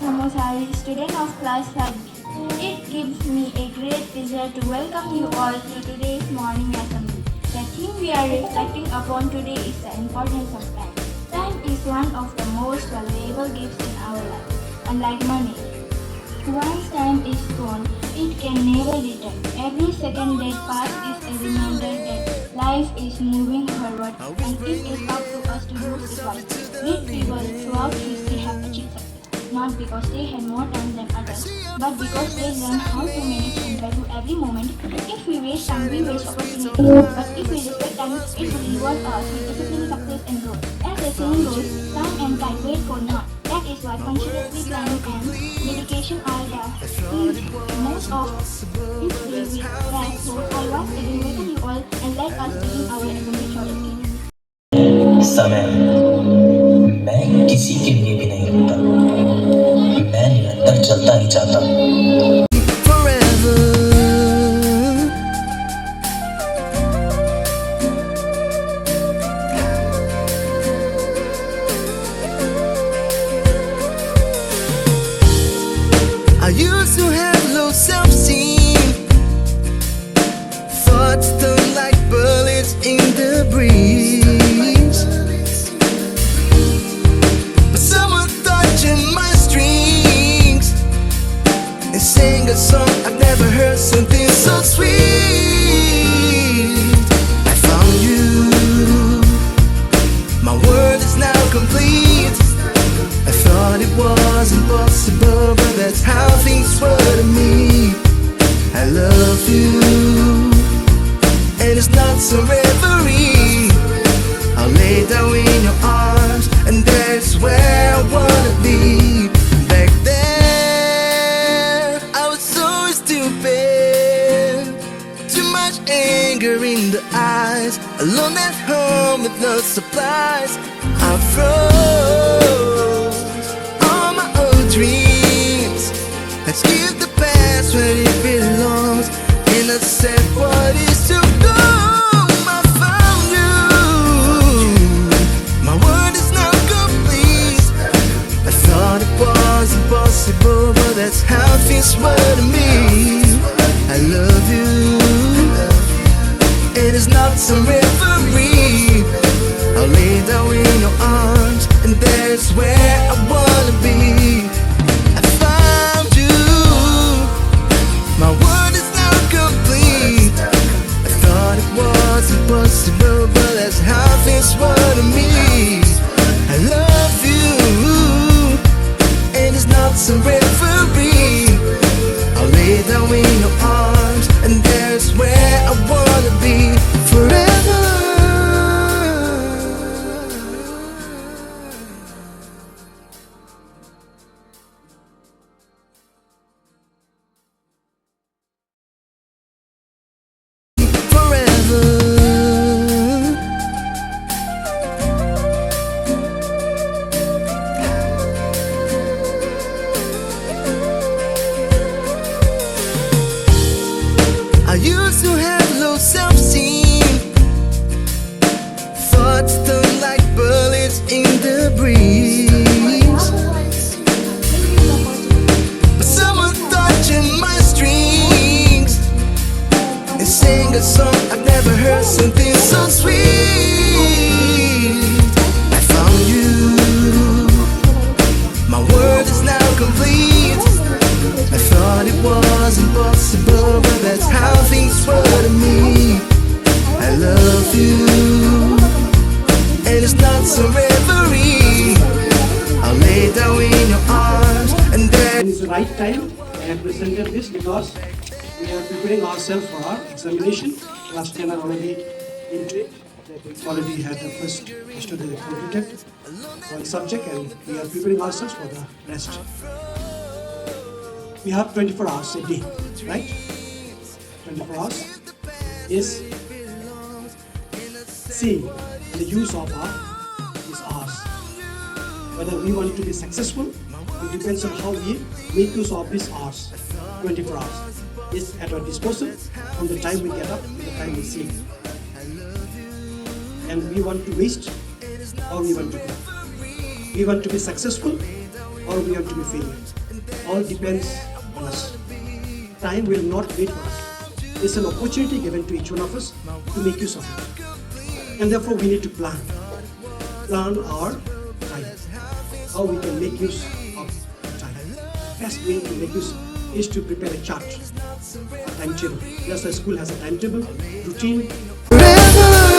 Samosari, student of class 5B. It gives me a great pleasure to welcome you all to today's morning assembly. The theme we are reflecting upon today is the importance of time. Time is one of the most valuable gifts in our life. Unlike money, once time is gone, it can never return. Every second that passes is a reminder that life is moving forward and it is up to us to use it wisely. Great people throughout history have achieved success, not because they had more time than others, but because they learned how to manage and value every moment. If we waste time, we waste opportunities. But if we respect time, it will reward us with discipline, success, and growth. As the saying goes, time and tide wait for none. That is why consciously planning and dedication are the key. Most of this day we track, so I was again welcome you all and let us begin our assembly shortly. समय मैं किसी के लिए भी नहीं रुकता, मैं निरंतर चलता ही जाता हूँ। I used to have low self-esteem, thoughts stung like bullets in the breeze. But someone touching my strings and sang a song I've never heard, something so sweet. I found you, my world is now complete. I thought it was impossible, but that's how things were to me. I love you, and it's not some reverie. I'll lay down in your arms, and that's where I wanna be. Back then, I was so stupid, too much anger in the eyes, alone at home with no supplies. I froze all my old dreams. Let's give the past where it belongs, and I said what is to come. I found you, my world is now complete. I thought it was impossible, but that's how things were to me. I love you, it is not some reverie. I'll lay down in your arms, and that's where I wanna be. I found you, my world is now complete. I thought it was impossible, but that's how things were to me. I love you, and it's not some reverie. I'll lay down in your arms, and that's where I wanna be forever. I used to have low self-esteem, thoughts stung like bullets in the breeze. But someone touching my strings and sang a song I've never heard, something so sweet. I found you, my world is now complete. I thought it was impossible, but that's how things were to me. I love you, and it's not some reverie. I'll lay down in your arms, and then It's the right time I have presented this because we are preparing ourselves for our examination. Last 10 are already into it. We already had the first yesterday completed one subject, and we are preparing ourselves for the rest. We have 24 hours a day, right? 24 hours is same the use of these hours. Whether we want to be successful, it depends on how we make use of these hours. 24 hours is at our disposal from the time we get up to the time we sleep. And we want to waste or we want to grow. We want to be successful or we are to be failure. All depends on us. Time will not wait for us. It's an opportunity given to each one of us to make use of it. And therefore we need to plan. Plan our time. How we can make use of time. Best way to make use is to prepare a chart, a timetable. Just as school has a timetable, routine. Forever